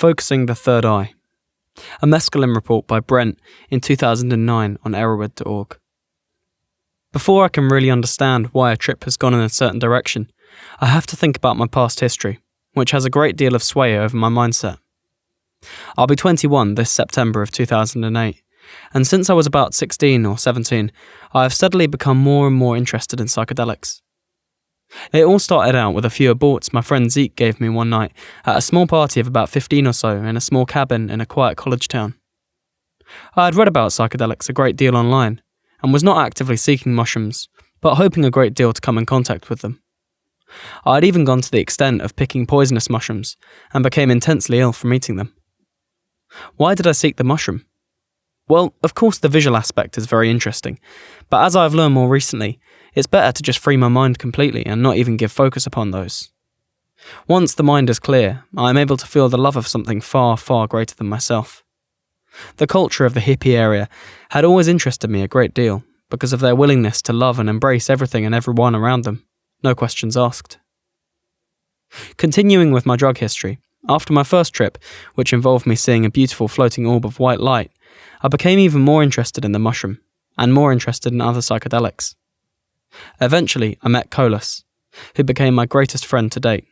Focusing the Third Eye. A Mescaline report by Brent in 2009 on erowid.org. Before I can really understand why a trip has gone in a certain direction, I have to think about my past history, which has a great deal of sway over my mindset. I'll be 21 this September of 2008, and since I was about 16 or 17, I have steadily become more and more interested in psychedelics. It all started out with a few aborts my friend Zeke gave me one night at a small party of about 15 or so in a small cabin in a quiet college town. I had read about psychedelics a great deal online, and was not actively seeking mushrooms, but hoping a great deal to come in contact with them. I had even gone to the extent of picking poisonous mushrooms, and became intensely ill from eating them. Why did I seek the mushroom? Well, of course the visual aspect is very interesting, but as I have learned more recently, it's better to just free my mind completely and not even give focus upon those. Once the mind is clear, I am able to feel the love of something far, far greater than myself. The culture of the hippie area had always interested me a great deal because of their willingness to love and embrace everything and everyone around them, no questions asked. Continuing with my drug history, after my first trip, which involved me seeing a beautiful floating orb of white light, I became even more interested in the mushroom, and more interested in other psychedelics. Eventually, I met Colas, who became my greatest friend to date.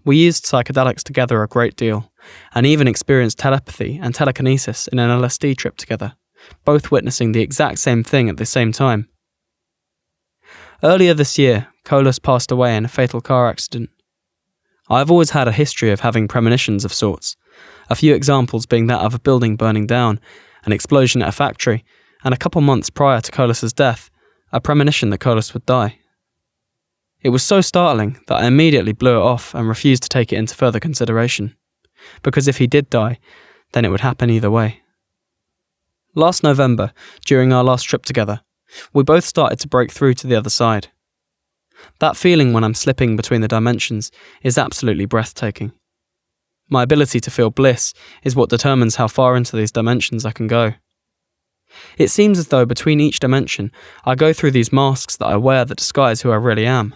We used psychedelics together a great deal, and even experienced telepathy and telekinesis in an LSD trip together, both witnessing the exact same thing at the same time. Earlier this year, Colas passed away in a fatal car accident. I have always had a history of having premonitions of sorts, a few examples being that of a building burning down, an explosion at a factory, and a couple months prior to Colas's death, a premonition that Colas would die. It was so startling that I immediately blew it off and refused to take it into further consideration, because if he did die, then it would happen either way. Last November, during our last trip together, we both started to break through to the other side. That feeling when I'm slipping between the dimensions is absolutely breathtaking. My ability to feel bliss is what determines how far into these dimensions I can go. It seems as though between each dimension, I go through these masks that I wear that disguise who I really am.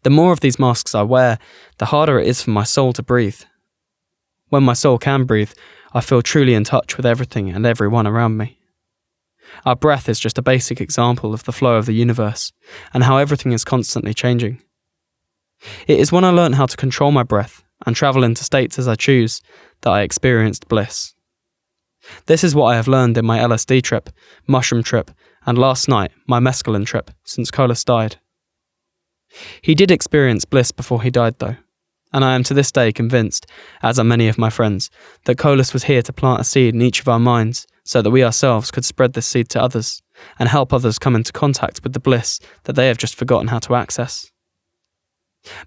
The more of these masks I wear, the harder it is for my soul to breathe. When my soul can breathe, I feel truly in touch with everything and everyone around me. Our breath is just a basic example of the flow of the universe, and how everything is constantly changing. It is when I learnt how to control my breath, and travel into states as I choose, that I experienced bliss. This is what I have learned in my LSD trip, mushroom trip, and last night, my mescaline trip, since Colas died. He did experience bliss before he died though, and I am to this day convinced, as are many of my friends, that Colas was here to plant a seed in each of our minds so that we ourselves could spread this seed to others, and help others come into contact with the bliss that they have just forgotten how to access.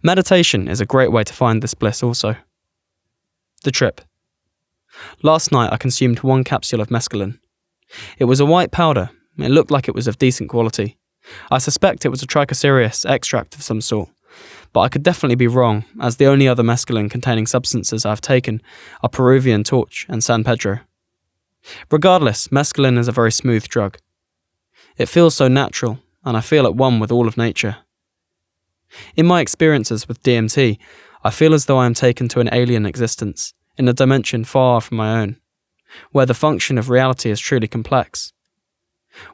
Meditation is a great way to find this bliss also. The trip. Last night I consumed 1 capsule of mescaline. It was a white powder. It looked like it was of decent quality. I suspect it was a trichocereus extract of some sort, but I could definitely be wrong, as the only other mescaline containing substances I've taken are Peruvian torch and San Pedro. Regardless, mescaline is a very smooth drug. It feels so natural, and I feel at one with all of nature. In my experiences with DMT, I feel as though I am taken to an alien existence, in a dimension far from my own, where the function of reality is truly complex.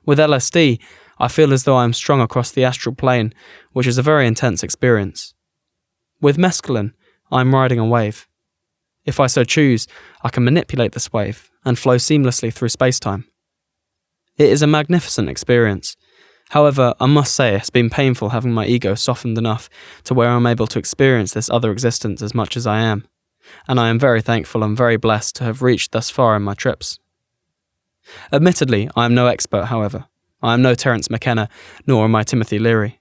With LSD, I feel as though I am strung across the astral plane, which is a very intense experience. With mescaline, I am riding a wave. If I so choose, I can manipulate this wave and flow seamlessly through space-time. It is a magnificent experience. However, I must say it's been painful having my ego softened enough to where I'm able to experience this other existence as much as I am, and I am very thankful and very blessed to have reached thus far in my trips. Admittedly, I am no expert, however. I am no Terence McKenna, nor am I Timothy Leary.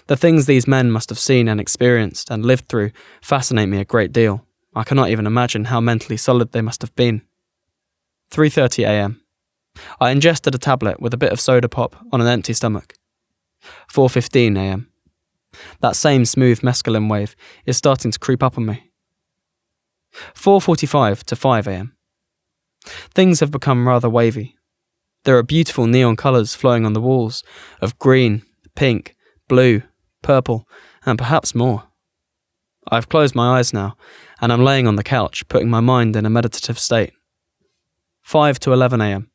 The things these men must have seen and experienced and lived through fascinate me a great deal. I cannot even imagine how mentally solid they must have been. 3:30 a.m. I ingested a tablet with a bit of soda pop on an empty stomach. 4:15 a.m. That same smooth mescaline wave is starting to creep up on me. 4:45 to 5 a.m. Things have become rather wavy. There are beautiful neon colours flowing on the walls of green, pink, blue, purple, and perhaps more. I have closed my eyes now, and I'm laying on the couch, putting my mind in a meditative state. 5 to 11 a.m.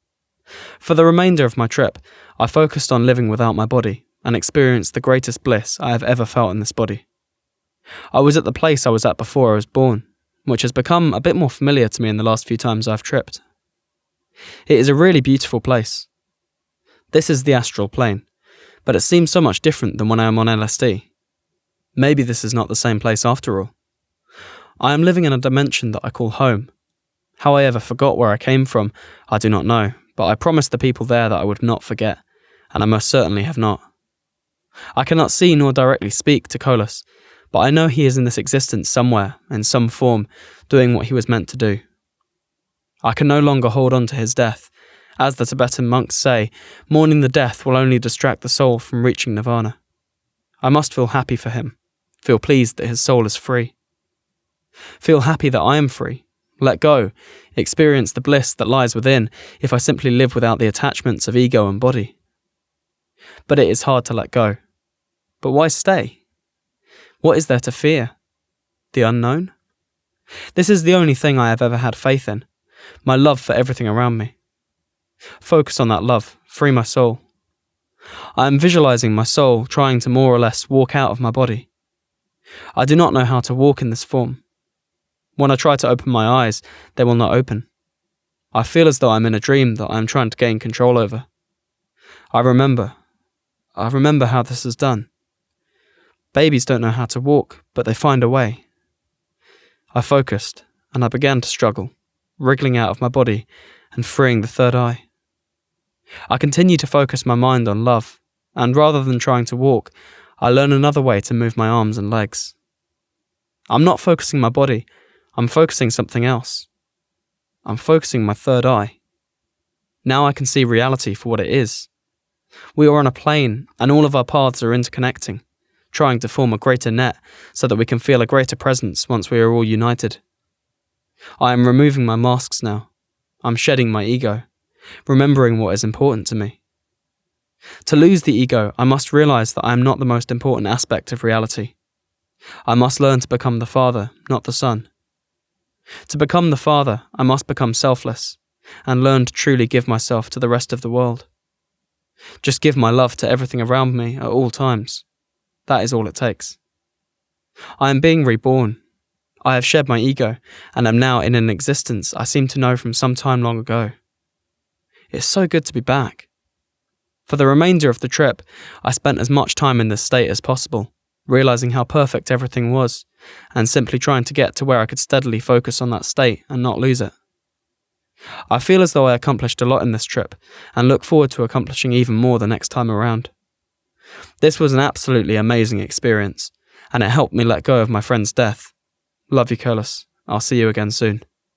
For the remainder of my trip, I focused on living without my body and experienced the greatest bliss I have ever felt in this body. I was at the place I was at before I was born, which has become a bit more familiar to me in the last few times I've tripped. It is a really beautiful place. This is the astral plane, but it seems so much different than when I am on LSD. Maybe this is not the same place after all. I am living in a dimension that I call home. How I ever forgot where I came from, I do not know, but I promised the people there that I would not forget, and I most certainly have not. I cannot see nor directly speak to Kolos, but I know he is in this existence somewhere, in some form, doing what he was meant to do. I can no longer hold on to his death. As the Tibetan monks say, mourning the death will only distract the soul from reaching nirvana. I must feel happy for him, feel pleased that his soul is free. Feel happy that I am free, let go, experience the bliss that lies within if I simply live without the attachments of ego and body. But it is hard to let go. But why stay? What is there to fear? The unknown? This is the only thing I have ever had faith in, my love for everything around me. Focus on that love, free my soul. I am visualizing my soul trying to more or less walk out of my body. I do not know how to walk in this form. When I try to open my eyes, they will not open. I feel as though I'm in a dream that I am trying to gain control over. I remember how this is done. Babies don't know how to walk, but they find a way. I focused, and I began to struggle, wriggling out of my body and freeing the third eye. I continue to focus my mind on love, and rather than trying to walk, I learn another way to move my arms and legs. I'm not focusing my body, I'm focusing something else. I'm focusing my third eye. Now I can see reality for what it is. We are on a plane, and all of our paths are interconnecting, trying to form a greater net so that we can feel a greater presence once we are all united. I am removing my masks now. I'm shedding my ego, remembering what is important to me. To lose the ego, I must realize that I am not the most important aspect of reality. I must learn to become the father, not the son. To become the father, I must become selfless, and learn to truly give myself to the rest of the world. Just give my love to everything around me at all times. That is all it takes. I am being reborn. I have shed my ego, and am now in an existence I seem to know from some time long ago. It's so good to be back. For the remainder of the trip, I spent as much time in this state as possible, realizing how perfect everything was, and simply trying to get to where I could steadily focus on that state and not lose it. I feel as though I accomplished a lot in this trip, and look forward to accomplishing even more the next time around. This was an absolutely amazing experience, and it helped me let go of my friend's death. Love you, Kolos. I'll see you again soon.